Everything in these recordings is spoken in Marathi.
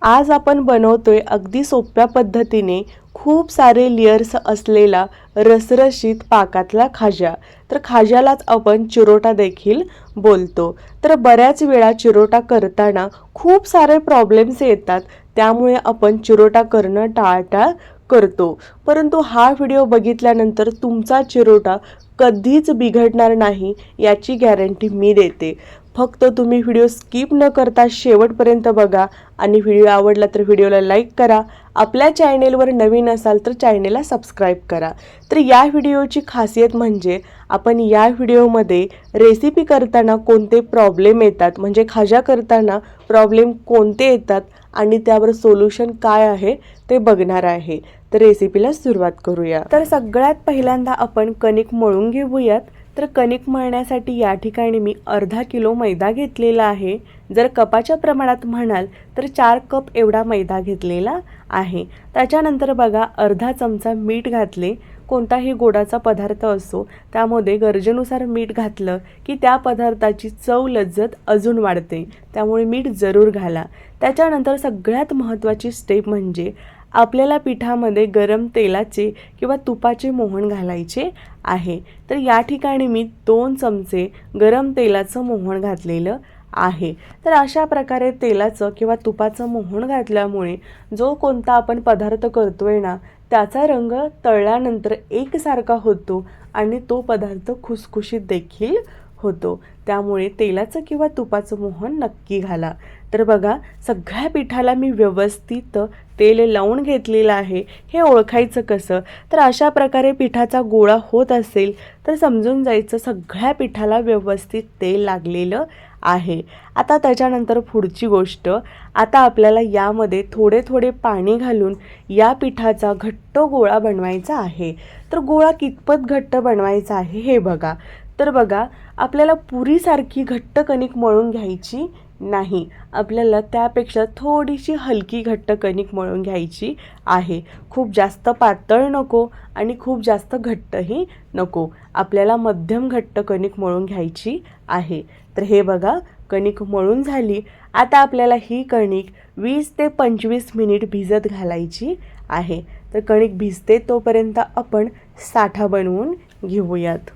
आज आपण बनवतोय अगदी सोप्या पद्धतीने खूप सारे लेयर्स असलेला रसरशीत पाकातला खाजा। तर खाज्यालाच आपण चिरोटा देखील बोलतो। तर बऱ्याच वेळा चिरोटा करताना खूप सारे प्रॉब्लेम्स येतात, त्यामुळे आपण चिरोटा करणं टाळाटाळ करतो। परंतु हा व्हिडिओ बघितल्यानंतर तुमचा चिरोटा कधीच बिघडणार नाही याची गॅरंटी मी देते। फक्त तुम्ही व्हिडिओ स्किप न करता शेवटपर्यंत बघा आणि व्हिडिओ आवडला तर व्हिडिओला लाईक करा। आपल्या चॅनेलवर नवीन असाल तर चॅनेलला सबस्क्राईब करा। तर या व्हिडिओची खासियत म्हणजे आपण या व्हिडिओमध्ये रेसिपी करताना कोणते प्रॉब्लेम येतात, म्हणजे खाजा करताना प्रॉब्लेम कोणते येतात आणि त्यावर सोल्युशन काय आहे ते बघणार आहे। तर रेसिपीला सुरुवात करूया। तर सगळ्यात पहिल्यांदा आपण कणिक मळून घेऊयात। तर कणिक मळण्यासाठी या ठिकाणी मी अर्धा किलो मैदा घेतलेला आहे। जर कपाच्या प्रमाणात म्हणाल तर 4 कप एवढा मैदा घेतलेला आहे। त्याच्यानंतर बघा अर्धा चमचा मीठ घातले। कोणताही गोडाचा पदार्थ असो त्यामध्ये गरजेनुसार मीठ घातलं की त्या पदार्थाची चव लज्जत अजून वाढते, त्यामुळे मीठ जरूर घाला। त्याच्यानंतर सगळ्यात महत्त्वाची स्टेप म्हणजे आपल्याला पिठामध्ये गरम तेलाचे किंवा तुपाचे मोहन घालायचे आहे। तर या ठिकाणी मी 2 चमचे गरम तेलाचं मोहन घातलेलं आहे। तर अशा प्रकारे तेलाचं किंवा तुपाचं मोहन घातल्यामुळे जो कोणता आपण पदार्थ करतोय ना त्याचा रंग तळल्यानंतर एकसारखा होतो आणि तो पदार्थ खुसखुशीत देखील होतो। त्यामुळे तेलाचं किंवा तुपाचं मोहन नक्की घाला। तर बघा सगळ्या पिठाला मी व्यवस्थित तेल लावून घेतलेलं आहे। हे ओळखायचं कसं, तर अशा प्रकारे पिठाचा गोळा होत असेल तर समजून जायचं सगळ्या पिठाला व्यवस्थित तेल लागलेलं आहे। आता त्याच्यानंतर पुढची गोष्ट, आता आपल्याला यामध्ये थोडे थोडे पाणी घालून या पिठाचा घट्ट गोळा बनवायचा आहे। तर गोळा कितपत घट्ट बनवायचा आहे हे बघा। तर बघा आपल्याला पुरीसारखी घट्ट कणिक मळून घ्यायची नाही, आपल्याला त्यापेक्षा थोडीशी हलकी घट्ट कणिक मळून घ्यायची आहे। खूप जास्त पातळ नको आणि खूप जास्त घट्टही नको, आपल्याला मध्यम घट्ट कणिक मळून घ्यायची आहे। तर हे बघा कणिक मळून झाली। आता आपल्याला ही कणिक 20 ते 25 मिनिट भिजत घालायची आहे। तर कणिक भिजते तोपर्यंत आपण साठा बनवून घेऊयात।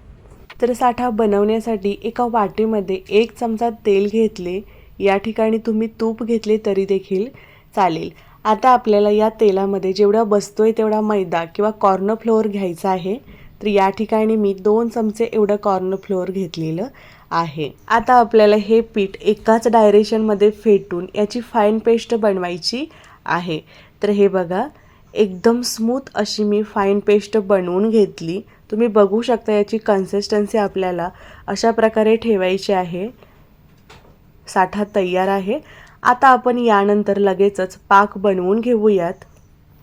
तर साठा बनवण्यासाठी एका वाटीमध्ये 1 चमचा तेल घेतले। या ठिकाणी तुम्ही तूप घेतले तरी देखील चालेल। आता आपल्याला या तेलामध्ये जेवढा बसतोय तेवढा मैदा किंवा कॉर्न फ्लोअर घ्यायचा आहे। तर या ठिकाणी मी 2 चमचे एवढं कॉर्न फ्लोअर घेतलेलं आहे। आता आपल्याला हे पीठ एकाच डायरेक्शनमध्ये फेटून याची फाईन पेस्ट बनवायची आहे। तर हे बघा एकदम स्मूथ अशी मी फाईन पेस्ट बनवून घेतली। तुम्ही बघू शकता याची कन्सिस्टन्सी आपल्याला अशा प्रकारे ठेवायची आहे। साठा तयार आहे। आता आपण यानंतर लगेचच पाक बनवून घेऊयात।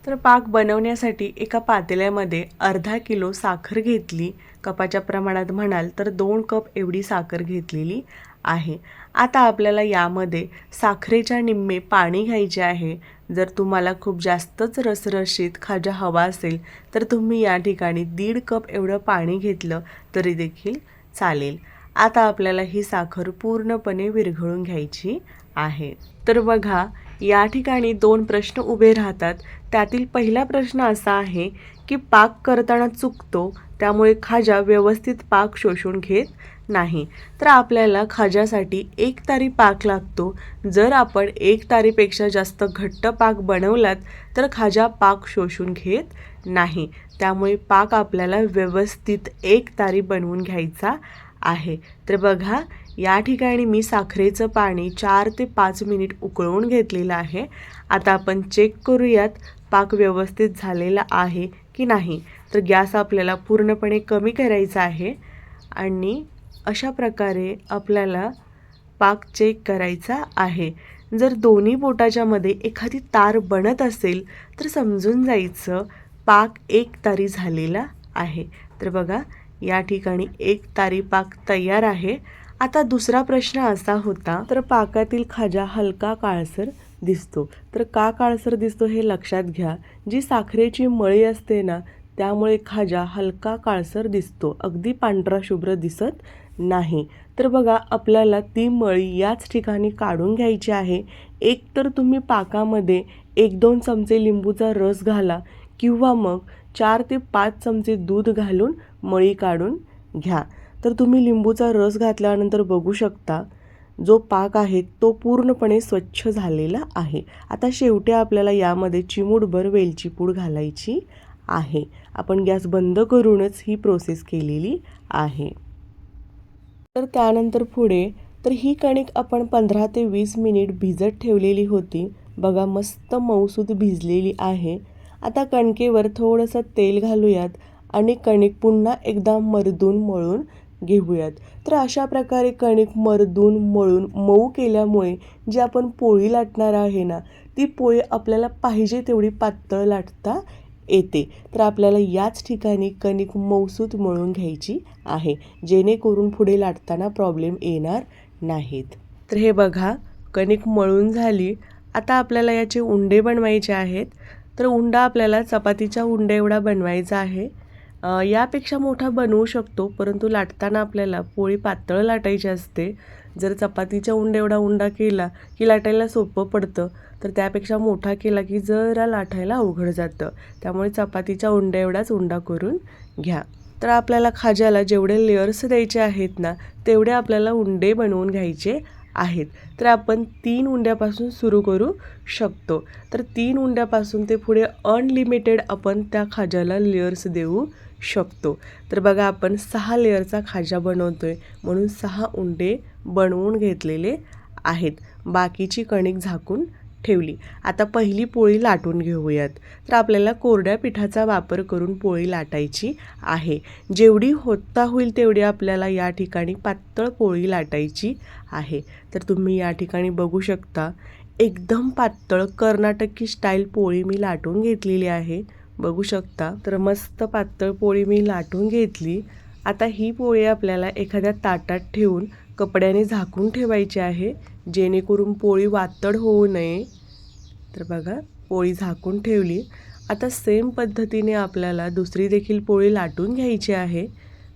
तर पाक बनवण्यासाठी एका पातेल्यामध्ये अर्धा किलो साखर घेतली। कपाच्या प्रमाणात म्हणाल तर 2 कप एवढी साखर घेतलेली आहे। आता आपल्याला यामध्ये साखरेच्या निम्मे पाणी घ्यायचे आहे। जर तुम्हाला खूप जास्तच रसरशीत खाजा हवा असेल तर तुम्ही या ठिकाणी 1.5 कप एवढं पाणी घेतलं तरी देखील चालेल। आता आपल्याला ही साखर पूर्णपणे विरघळून घ्यायची आहे। तर बघा या ठिकाणी 2 प्रश्न उभे राहतात। त्यातील पहिला प्रश्न असा आहे की पाक करताना चुकतो, त्यामुळे खाजा व्यवस्थित पाक शोषून घेत नाही। तर आपल्याला खाज्यासाठी 1 तारी पाक लागतो। जर आपण 1 तारीपेक्षा जास्त घट्ट पाक बनवलात तर खाजा पाक शोषून घेत नाही, त्यामुळे पाक आपल्याला व्यवस्थित 1 तारी बनवून घ्यायचा आहे। तर बघा या ठिकाणी मी साखरेचं पाणी 4 ते 5 मिनिट उकळवून घेतलेलं आहे। आता आपण चेक करूयात पाक व्यवस्थित झालेला आहे की नाही। तर गॅस आपल्याला पूर्णपणे कमी करायचा आहे आणि अशा प्रकारे आपल्याला पाक चेक करायचा आहे। जर दोन्ही बोटाच्या मध्ये एखादी तार बनत असेल तर समजून जायचं पाक 1 तारी झालेला आहे। तर बघा या ठिकाणी 1 तारी पाक तयार आहे। आता दुसरा प्रश्न असा होता, तर पाकातील खाजा हलका काळसर दिसतो। तर का काळसर दिसतो हे लक्षात घ्या। जी साखरेची मळी असते ना त्यामुळे खाजा हलका काळसर दिसतो, अगदी पांढरा शुभ्र दिसत नाही. तर बघा आपल्याला ती मळी याच ठिकाणी काढून घ्यायची आहे. एक तर तुम्ही पाकामध्ये 1-2 चमचे लिंबूचा रस घाला किंवा मग 4 ते 5 चमचे दूध घालून मळी काढून घ्या. तर तुम्ही लिंबूचा रस घातल्यानंतर बघू शकता जो पाक आहे तो पूर्णपणे स्वच्छ झालेला आहे. आता शेवटी आपल्याला यामध्ये चिमूटभर वेलची पूड घालायची आहे. आपण गॅस बंद करूनच ही प्रोसेस केलेली आहे. तर त्यानंतर पुढे तर ही कणिक आपण 15 ते 20 मिनिट भिजत ठेवलेली होती. बघा मस्त मऊसूत भिजलेली आहे. आता कणकेवर थोडंसं तेल घालूयात आणि कणिक पुन्हा एकदा मर्दून मळून घेऊयात. तर अशा प्रकारे कणिक मर्दून मळून मऊ केल्यामुळे जी आपण पोळी लाटणार आहे ना, ती पोळी आपल्याला पाहिजे तेवढी पातळ लाटता येते. तर आपल्याला याच ठिकाणी कणिक मऊसूत मळून घ्यायची आहे, जेणेकरून पुढे लाटताना प्रॉब्लेम येणार नाहीत. तर हे बघा कणिक मळून झाली. आता आपल्याला याचे उंडे बनवायचे आहेत. तर उंडा आपल्याला चपातीच्या उंड्या एवढा बनवायचा आहे. यापेक्षा मोठा बनवू शकतो, परंतु लाटताना आपल्याला पोळी पातळ लाटायची असते. जर चपातीच्या उंडा एवढा उंडा केला की लाटायला सोपं पडतं, तर त्यापेक्षा मोठा केला की जरा लाटायला अवघड जातं. त्यामुळे चपातीच्या उंडा एवढाच उंडा करून घ्या. तर आपल्याला खाज्याला जेवढे लेयर्स द्यायचे आहेत ना, तेवढे आपल्याला उंडे बनवून घ्यायचे आहेत. तर आपण 3 उंड्यापासून सुरू करू शकतो. तर 3 उंड्यापासून ते पुढे अनलिमिटेड आपण त्या खाज्याला लेयर्स देऊ शकतो. तर बघा आपण 6 लेयरचा खाजा बनवतोय, म्हणून 6 उंडे बनवून घेतलेले आहेत. बाकीची कणिक झाकून ठेवली. आता पहिली पोळी लाटून घेऊयात. तर आपल्याला कोरड्या पिठाचा वापर करून पोळी लाटायची आहे. जेवढी होता होईल तेवढी आपल्याला या ठिकाणी पातळ पोळी लाटायची आहे. तर तुम्ही या ठिकाणी बघू शकता एकदम पातळ कर्नाटकी स्टाईल पोळी मी लाटून घेतलेली आहे. बघू शकता. तर मस्त पातळ पोळी मी लाटून घेतली. आता ही पोळी आपल्याला एखाद्या ताटात ठेवून कपड्याने झाकून ठेवायची आहे, जेणेकरून पोळी वातड होऊ नये. तर बघा पोळी झाकून ठेवली. आता सेम पद्धतीने आपल्याला दुसरी देखील पोळी लाटून घ्यायची आहे.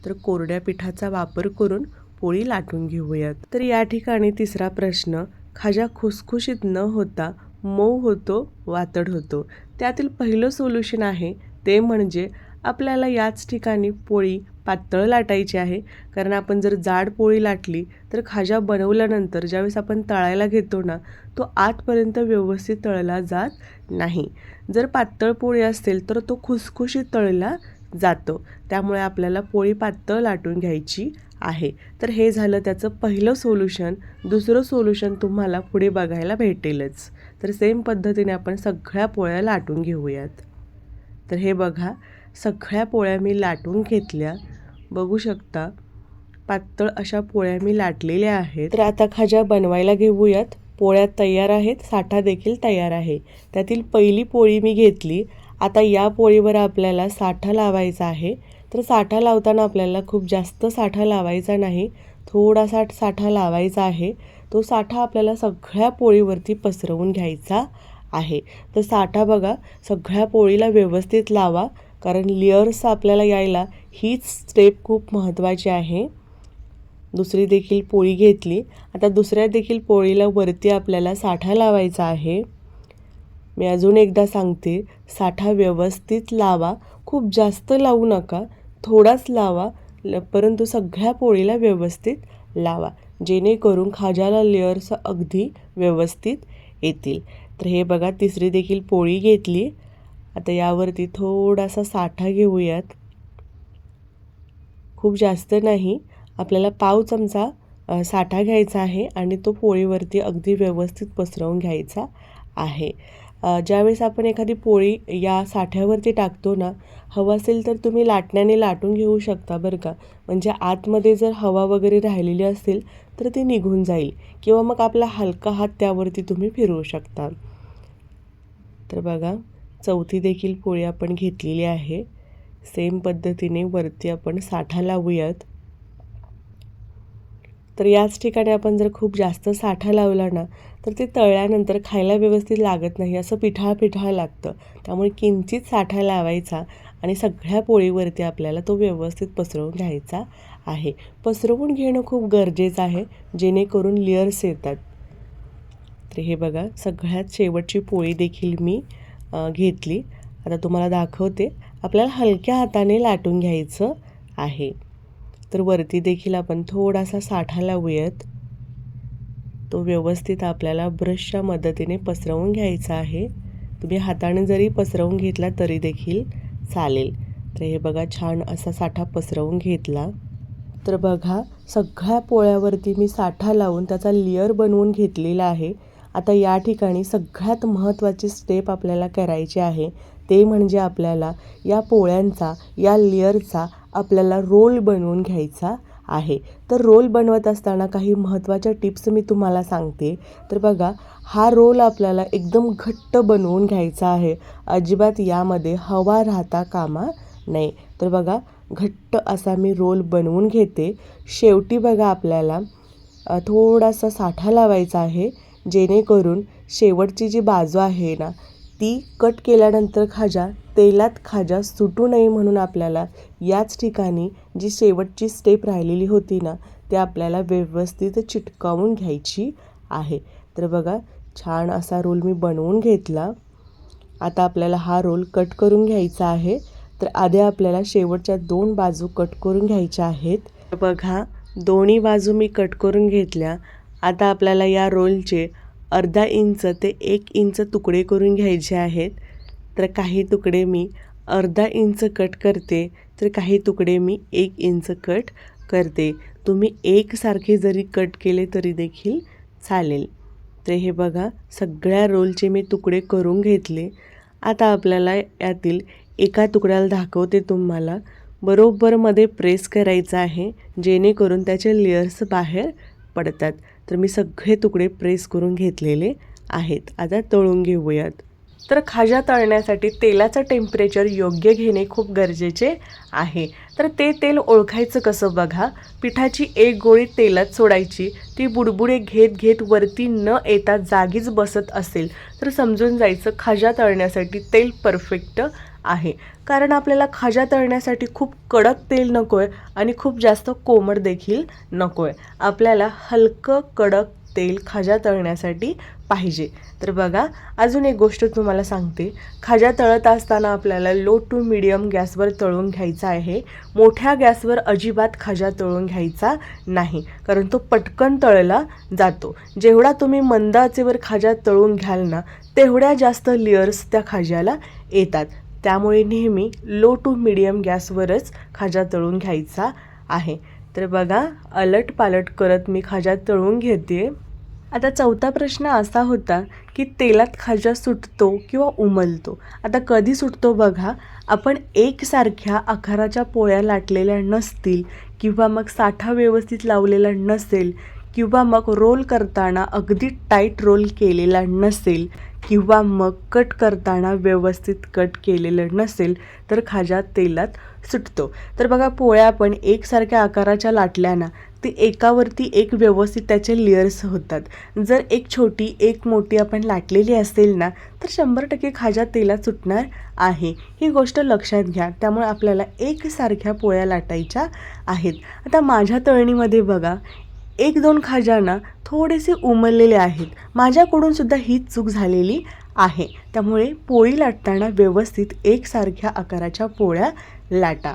तर कोरड्या पिठाचा वापर करून पोळी लाटून घेऊयात. तर या ठिकाणी तिसरा प्रश्न, खाजा खुसखुशीत न होता मऊ होतो, वातड होतो. त्यातील पहिलं सोल्युशन आहे ते म्हणजे आपल्याला याच ठिकाणी पोळी पातळ लाटायची आहे. कारण आपण जर जाड पोळी लाटली तर खाजा बनवल्यानंतर ज्यावेळेस आपण तळायला घेतो ना, तो आतपर्यंत व्यवस्थित तळला जात नाही. जर पातळ पोळी असेल तर तो खुसखुशीत तळला जातो. त्यामुळे आपल्याला पोळी पातळ लाटून घ्यायची आहे. तर हे झालं त्याचं पहिलं सोल्युशन. दुसरं सोल्युशन तुम्हाला पुढे बघायला भेटेलच. तर सेम पद्धतीने आपण सगळ्या पोळ्या लाटून घेऊयात. तर हे बघा सगळ्या पोळ्या मी लाटून घेतल्या. बघू शकता पातळ अशा पोळ्या मी लाटलेल्या आहेत. तर आता खाजा बनवायला घेऊयात. पोळ्या तयार आहेत, साठा देखील तयार आहे. त्यातील पहिली पोळी मी घेतली. आता या पोळीवर आपल्याला साठा लावायचा आहे. तर साठा लावताना आपल्याला खूप जास्त साठा लावायचा नाही, थोडासा साठा लावायचा आहे. तो साठा आपल्याला सगळ्या पोळीवरती पसरवून घ्यायचा आहे. तर साठा बघा सगळ्या पोळीला व्यवस्थित लावा, कारण लेयर्स आपल्याला यायला हीच स्टेप खूप महत्त्वाची आहे. दुसरी देखील पोळी घेतली. आता दुसऱ्या देखील पोळीला वरती आपल्याला साठा लावायचा आहे. मी अजून एकदा सांगते, साठा व्यवस्थित लावा, खूप जास्त लावू नका, थोडाच लावा, परंतु सगळ्या पोळीला व्यवस्थित लावा, जेणेकरून खाज्याला लेयर्स अगदी व्यवस्थित येतील. तर हे बघा तिसरी देखील पोळी घेतली. आता यावरती थोडासा साठा घेऊयात, खूप जास्त नाही, आपल्याला पाव चमचा साठा घ्यायचा आहे आणि तो पोळीवरती अगदी व्यवस्थित पसरवून घ्यायचा आहे. ज्यावेळेस आपण एखादी पोळी या साठ्यावरती टाकतो ना, हवा असेल तर तुम्ही लाटण्याने लाटून घेऊ शकता बरं का, म्हणजे आतमध्ये जर हवा वगैरे राहिलेली असेल तर ती निघून जाईल, किंवा मग आपला हलका हात त्यावरती तुम्ही फिरवू शकता. तर बघा चौथी देखील पोळी आपण घेतलेली आहे. सेम पद्धतीने वरती आपण साठा लावूयात. तर याच ठिकाणी आपण जर खूप जास्त साठा लावला ना तर ते तळल्यानंतर खायला व्यवस्थित लागत नाही, असं पिठाळ पिठाळ लागतं. त्यामुळे किंचित साठा लावायचा आणि सगळ्या पोळीवरती आपल्याला तो व्यवस्थित पसरवून घ्यायचा आहे. पसरवून घेणं खूप गरजेचं आहे, जेणेकरून लेयर्स येतात. तर हे बघा, सगळ्यात शेवटची पोळी देखील मी घेतली. आता तुम्हाला दाखवते. आपल्याला हलक्या हाताने लाटून घ्यायचं आहे. तर वरती देखील आपण थोडासा साठा लावूयात. तो व्यवस्थित आपल्याला ब्रशच्या मदतीने पसरवून घ्यायचा आहे. तुम्ही हाताने जरी पसरवून घेतला तरी देखील चालेल. तर हे बघा, छान असा साठा पसरवून घेतला. तर बघा, सगळ्या पोळ्यावरती मी साठा लावून त्याचा लेयर बनवून घेतलेला आहे. आता या ठिकाणी सगळ्यात महत्त्वाची स्टेप आपल्याला करायची आहे, ते म्हणजे आपल्याला या पोळ्यांचा, या लेयरचा आपल्याला रोल बनवून घ्यायचा आहे. तर रोल बनवत असताना काही महत्त्वाच्या टिप्स मी तुम्हाला सांगते. तर बघा, हा रोल आपल्याला एकदम घट्ट बनवून घ्यायचा आहे. अजिबात यामध्ये हवा राहता कामा नये. तर बघा, घट्ट असा मी रोल बनवून घेते. शेवटी बघा, आपल्याला थोडासा साठा लावायचा आहे, जेणेकरून शेवटची जी बाजू आहे ना, ती कट केल्यानंतर तेलात सुटू नये म्हणून आपल्याला याच ठिकाणी जी शेवटची स्टेप राहिलेली होती ना, ते आपल्याला व्यवस्थित चिटकावून घ्यायची आहे. तर बघा, छान असा रोल मी बनवून घेतला. आता आपल्याला हा रोल कट करून घ्यायचा आहे. तर आधी आपल्याला शेवटच्या 2 बाजू कट करून घ्यायच्या आहेत. तर बघा, दोन्ही बाजू मी कट करून घेतल्या. आता आपल्याला या रोलचे अर्धा इंच ते 1 इंच तुकडे करून घ्यायचे आहेत. तर काही तुकडे मी अर्धा इंच कट करते, तर काही तुकडे मी 1 इंच कट करते. तुम्ही एकसारखे जरी कट केले तरी देखील चालेल. तर हे बघा, सगळ्या रोलचे मी तुकडे करून घेतले. आता आपल्याला यातील एका तुकड्याला दाखवते तुम्हाला. बरोबरमध्ये प्रेस करायचं आहे, जेणेकरून त्याचे लेयर्स बाहेर पडतात. तर मी सगळे तुकडे प्रेस करून घेतलेले आहेत. आता तळून घेऊयात. तर खाजा तळण्यासाठी तेलाचं टेम्परेचर योग्य घेणे खूप गरजेचे आहे. तर ते तेल ओळखायचं कसं बघा. पिठाची एक गोळी तेलात सोडायची. ती बुडबुडे घेत घेत वरती न येता जागीच बसत असेल तर समजून जायचं खाजा तळण्यासाठी तेल परफेक्ट आहे. कारण आपल्याला खाजा तळण्यासाठी खूप कडक तेल नको आहे आणि खूप जास्त कोमट देखील नको आहे. आपल्याला हलकं कडक तेल खाजा तळण्यासाठी पाहिजे. तर बघा, अजून एक गोष्ट तुम्हाला सांगते. खाजा तळत असताना आपल्याला लो टू मीडियम गॅसवर तळून घ्यायचा आहे. मोठ्या गॅसवर अजिबात खाजा तळून घ्यायचा नाही, कारण तो पटकन तळला जातो. जेवढा तुम्ही मंद आचेवर खाजा तळून घ्याल ना, तेवढ्या जास्त लेयर्स त्या खाज्याला येतात. त्यामुळे नेहमी लो टू मीडियम गॅसवरच खाजा तळून घ्यायचा आहे. तर बघा, अलट पालट करत मी खाजा तळून घेते. आता चौथा प्रश्न असा होता की तेलात खाजा सुटतो किंवा उमलतो. आता कधी सुटतो बघा, आपण एकसारख्या आकाराच्या पोळ्या लाटलेल्या नसतील किंवा मग साठा व्यवस्थित लावलेला नसेल किंवा मग रोल करताना अगदी टाईट रोल केलेला नसेल किंवा मग कट करताना व्यवस्थित कट केलेलं नसेल तर खाजा तेलात सुटतो. तर बघा, पोळ्या आपण एकसारख्या आकाराच्या लाटल्या ना, ती एकावरती एक व्यवस्थित त्याचे लेयर्स होतात. जर एक छोटी एक मोठी आपण लाटलेली असेल ना, तर 100% खाजा तेलात सुटणार आहे. ही गोष्ट लक्षात घ्या. त्यामुळे आपल्याला एकसारख्या पोळ्या लाटायच्या आहेत. आता माझ्या तळणीमध्ये बघा, 1-2 खाजा ना थोडेसे उमललेले आहेत. माझ्याकडून सुद्धा हीच चूक झालेली आहे. त्यामुळे पोळी लाटताना व्यवस्थित एकसारख्या आकाराच्या पोळ्या लाटा.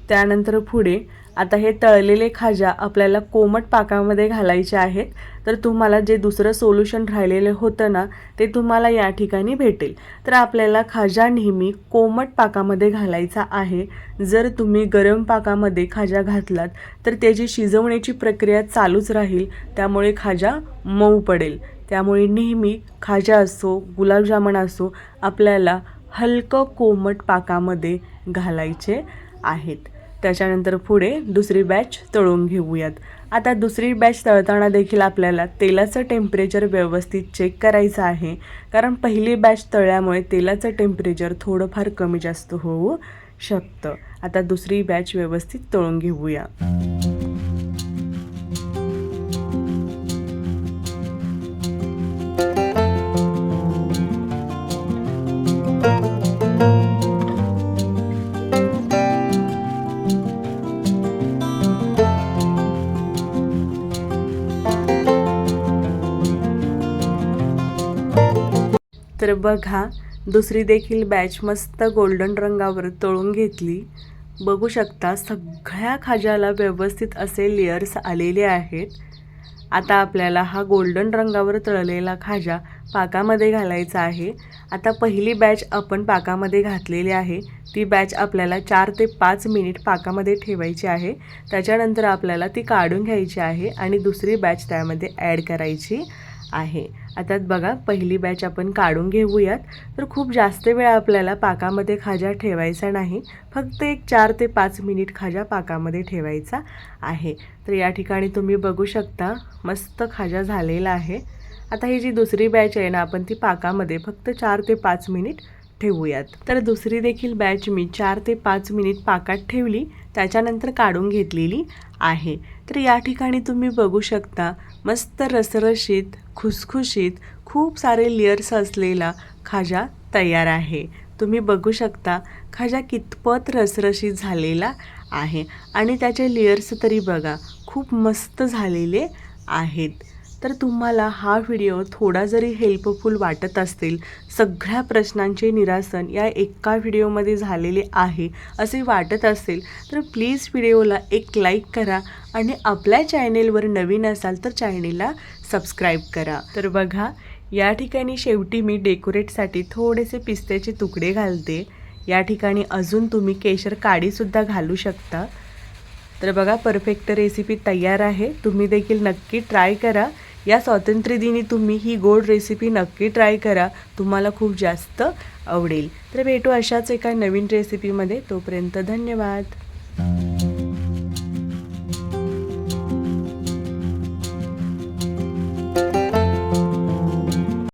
त्यानंतर पुढे आता हे तळलेले खाजा आपल्याला कोमट पाकामध्ये घालायचे आहेत. तर तुम्हाला जे दुसरं सोल्युशन राहिलेलं होतं ना, ते तुम्हाला या ठिकाणी भेटेल. तर आपल्याला खाजा नेहमी कोमट पाकामध्ये घालायचा आहे. जर तुम्ही गरम पाकामध्ये खाजा घातलात तर त्याची शिजवण्याची प्रक्रिया चालूच राहील, त्यामुळे खाजा मऊ पडेल. त्यामुळे नेहमी खाजा असो, गुलाबजामुन असो, आपल्याला हलकं कोमट पाकामध्ये घालायचे आहेत. त्याच्यानंतर पुढे दुसरी बॅच तळून घेऊयात. आता दुसरी बॅच तळताना देखील आपल्याला तेलाचं टेम्परेचर व्यवस्थित चेक करायचं आहे, कारण पहिली बॅच तळल्यामुळे तेलाचं टेम्परेचर थोडंफार कमी जास्त होऊ शकतं. आता दुसरी बॅच व्यवस्थित तळून घेऊया. बघा दुसरी देखील बॅच मस्त गोल्डन रंगावर तळून घेतली। बघू शकता सगळ्या खाज्याला व्यवस्थित असे लेयर्स आलेले आहेत। आता आपल्याला हा गोल्डन रंगावर तळलेला खाजा पाकामध्ये घालायचा आहे। आता पहिली बॅच आपण पाकामध्ये घातलेली आहे, ती बॅच आपल्याला 4 ते 5 मिनिट पाकामध्ये ठेवायची आहे। त्याच्यानंतर आपल्याला ती काढून घ्यायची आहे आणि दुसरी बॅच त्यामध्ये ॲड करायची आहे। आता बघा पहिली बॅच आपण काढून घेऊयात। तर खूप जास्त वेळ आपल्याला पाकामध्ये खाजा ठेवायचा नाही, फक्त एक 4 ते 5 मिनिट खाजा पाकामध्ये ठेवायचा आहे। तर या ठिकाणी तुम्ही बघू शकता मस्त खाजा झालेला आहे। आता ही जी दुसरी बॅच आहे ना, आपण ती पाकामध्ये फक्त 4 ते 5 मिनिट ठेवूयात। तर दुसरी देखील बॅच मी 4 ते 5 मिनिट पाकात ठेवली, त्याच्यानंतर काढून घेतलेली आहे। तर या ठिकाणी तुम्ही बघू शकता मस्त रसरशीत खुसखुशीत खूप सारे लेयर्स असलेला खाजा तयार आहे। तुम्ही बघू शकता खाजा कितपत रसरशीत झालेला आहे आणि त्याचे लेयर्स तरी बघा खूप मस्त झालेले आहेत। तर तुम्हाला हा व्हिडिओ थोडा जरी हेल्पफुल वाटत असेल, सगळ्या प्रश्नांचे निरासन या एका व्हिडिओमध्ये झालेले आहे असे वाटत असेल, तर प्लीज व्हिडिओला एक लाईक करा आणि आपल्या चॅनेलवर नवीन असाल तर चॅनेलला सबस्क्राईब करा। तर बघा या ठिकाणी शेवटी मी डेकोरेटसाठी थोडेसे पिस्त्याचे तुकडे घालते। या ठिकाणी अजून तुम्ही केशर काडीसुद्धा घालू शकता। तर बघा परफेक्ट रेसिपी तयार आहे, तुम्ही देखील नक्की ट्राय करा। या स्वातंत्र्यदिनी तुम्ही ही गोड रेसिपी नक्की ट्राय करा, तुम्हाला खूप जास्त आवडेल। तर भेटू अशाच एका नवीन रेसिपीमध्ये, तोपर्यंत धन्यवाद।